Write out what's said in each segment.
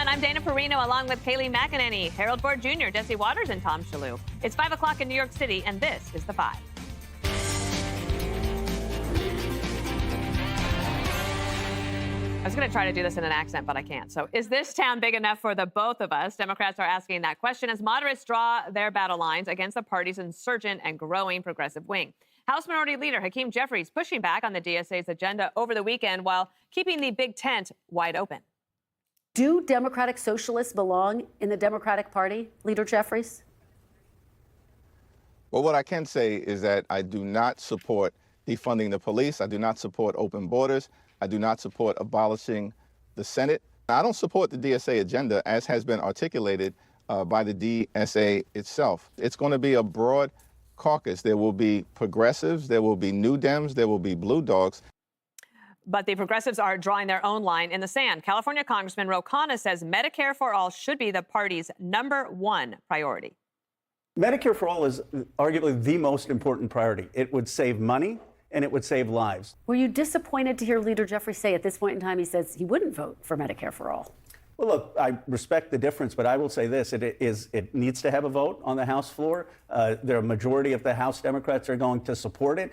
everyone. I'm Dana Perino along with Kayleigh McEnany, Harold Ford Jr., Jesse Waters, and Tom Shalhoub. It's 5 o'clock in New York City, and this is The Five. I was going to try to do this in an accent, but I can't. So is this town big enough for the both of us? Democrats are asking that question as moderates draw their battle lines against the party's insurgent and growing progressive wing. House Minority Leader Hakeem Jeffries pushing back on the DSA's agenda over the weekend while keeping the big tent wide open. Do Democratic Socialists belong in the Democratic Party, Leader Jeffries? Well, what I can say is that I do not support defunding the police. I do not support open borders. I do not support abolishing the Senate. I don't support the DSA agenda as has been articulated by the DSA itself. It's going to be a broad caucus. There will be progressives, there will be new Dems, there will be blue dogs. But the progressives are drawing their own line in the sand. California Congressman Ro Khanna says Medicare for all should be the party's #1 priority. Medicare for all is arguably the most important priority. It would save money and it would save lives. Were you disappointed to hear Leader Jeffries say at this point in time he says he wouldn't vote for Medicare for all? Well, look, I respect the difference, but I will say this. It needs to have a vote on the House floor. The majority of the House Democrats are going to support it.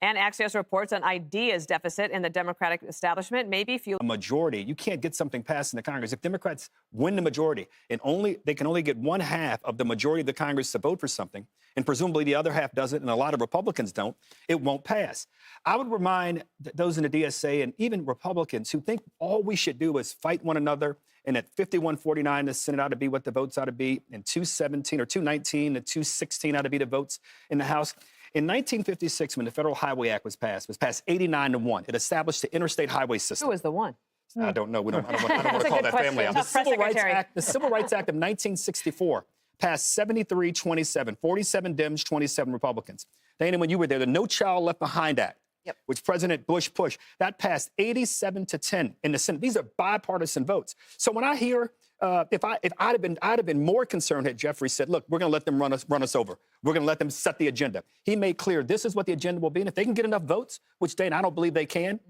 And Axios reports an ideas deficit in the Democratic establishment may be fueling a majority. You can't get something passed in the Congress. If Democrats win the majority, and they can only get 1/2 of the majority of the Congress to vote for something, and presumably the other half doesn't, and a lot of Republicans don't, it won't pass. I would remind those in the DSA and even Republicans who think all we should do is fight one another, and at 51-49, the Senate ought to be what the votes ought to be, and 217 or 219 and 216 ought to be the votes in the House. In 1956, when the Federal Highway Act was passed 89-1. It established the interstate highway system. Who was the one? I don't know. I don't want to call that family out. The Civil Rights Act of 1964 passed 73-27, 47 Dems, 27 Republicans. Dana, when you were there, the No Child Left Behind Act, which President Bush pushed, that passed 87-10 in the Senate. These are bipartisan votes. So when I hear, if I'd have been more concerned had Jeffrey said, look, we're going to let them run us over. We're going to let them set the agenda. He made clear this is what the agenda will be. And if they can get enough votes, which, Dana, I don't believe they can,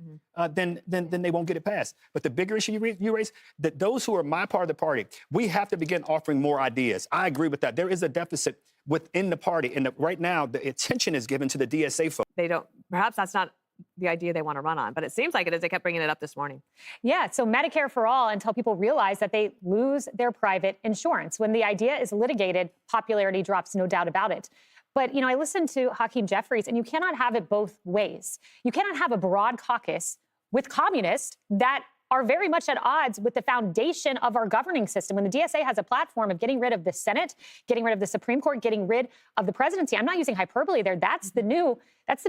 then they won't get it passed. But the bigger issue you raise, that those who are my part of the party, we have to begin offering more ideas. I agree with that. There is a deficit within the party. And right now, the attention is given to the DSA folks. Perhaps that's not the idea they want to run on, but it seems like it is. They kept bringing it up this morning. Yeah, so Medicare for all until people realize that they lose their private insurance. When the idea is litigated, popularity drops, no doubt about it. But, I listened to Hakeem Jeffries, and you cannot have it both ways. You cannot have a broad caucus with communists that are very much at odds with the foundation of our governing system. When the DSA has a platform of getting rid of the Senate, getting rid of the Supreme Court, getting rid of the presidency, I'm not using hyperbole there. That's the new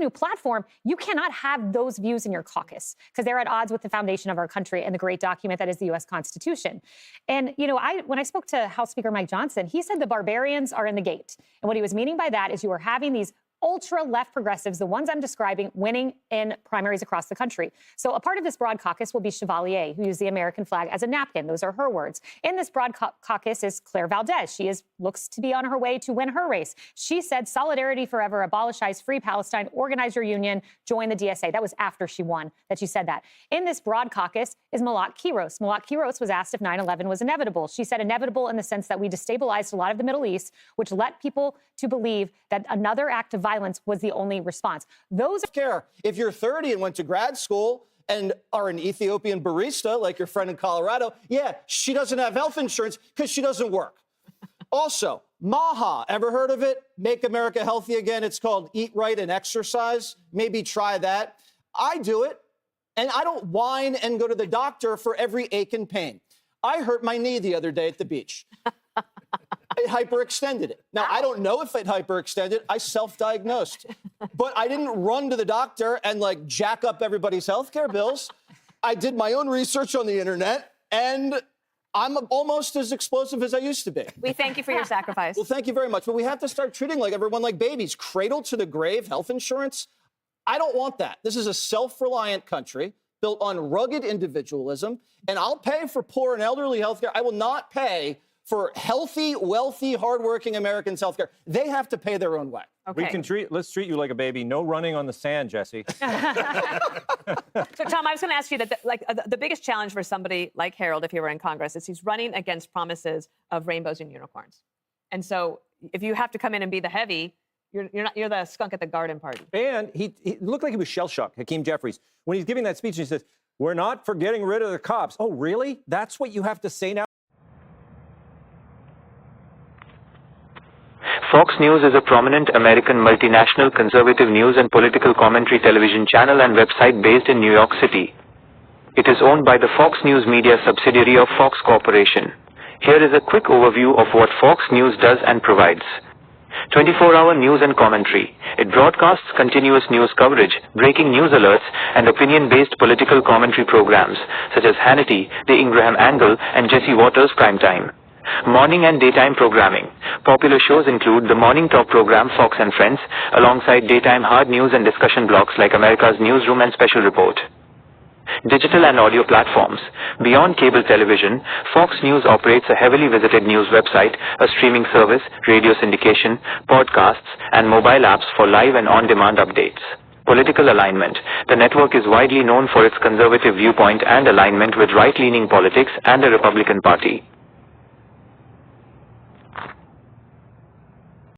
platform. You cannot have those views in your caucus because they're at odds with the foundation of our country and the great document that is the U.S. Constitution. And, when I spoke to House Speaker Mike Johnson, he said the barbarians are in the gate. And what he was meaning by that is you are having these ultra-left progressives, the ones I'm describing, winning in primaries across the country. So a part of this broad caucus will be Chevalier, who used the American flag as a napkin. Those are her words. In this broad caucus is Claire Valdez. She looks to be on her way to win her race. She said, solidarity forever, abolish ICE, free Palestine, organize your union, join the DSA. That was after she won that she said that. In this broad caucus is Malat Quiros. Malat Quiros was asked if 9/11 was inevitable. She said inevitable in the sense that we destabilized a lot of the Middle East, which led people to believe that another act of violence was the only response. If you're 30 and went to grad school and are an Ethiopian barista like your friend in Colorado, she doesn't have health insurance because she doesn't work. Also, MAHA, ever heard of it? Make America Healthy Again. It's called Eat Right and Exercise. Maybe try that. I do it, and I don't whine and go to the doctor for every ache and pain. I hurt my knee the other day at the beach. It hyperextended it. Now, I don't know if it hyperextended. I self-diagnosed. But I didn't run to the doctor and, jack up everybody's health care bills. I did my own research on the internet, and I'm almost as explosive as I used to be. We thank you for your sacrifice. Well, thank you very much. But we have to start treating everyone like babies. Cradle to the grave health insurance. I don't want that. This is a self-reliant country built on rugged individualism, and I'll pay for poor and elderly health care. I will not pay for healthy, wealthy, hardworking Americans' health care. They have to pay their own way. Okay. Let's treat you like a baby. No running on the sand, Jesse. So, Tom, I was going to ask you that, the biggest challenge for somebody like Harold, if he were in Congress, is he's running against promises of rainbows and unicorns. And so, if you have to come in and be the heavy, you're the skunk at the garden party. And he looked like he was shell-shocked, Hakeem Jeffries. When he's giving that speech, he says, "We're not for getting rid of the cops." Oh, really? That's what you have to say now? Fox News is a prominent American multinational conservative news and political commentary television channel and website based in New York City. It is owned by the Fox News Media subsidiary of Fox Corporation. Here is a quick overview of what Fox News does and provides. 24-hour news and commentary. It broadcasts continuous news coverage, breaking news alerts, and opinion-based political commentary programs, such as Hannity, The Ingraham Angle, and Jesse Waters' Primetime. Morning and daytime programming. Popular shows include the morning talk program Fox and Friends, alongside daytime hard news and discussion blocks like America's Newsroom and Special Report. Digital and audio platforms. Beyond cable television, Fox News operates a heavily visited news website, a streaming service, radio syndication, podcasts, and mobile apps for live and on-demand updates. Political alignment. The network is widely known for its conservative viewpoint and alignment with right-leaning politics and the Republican Party.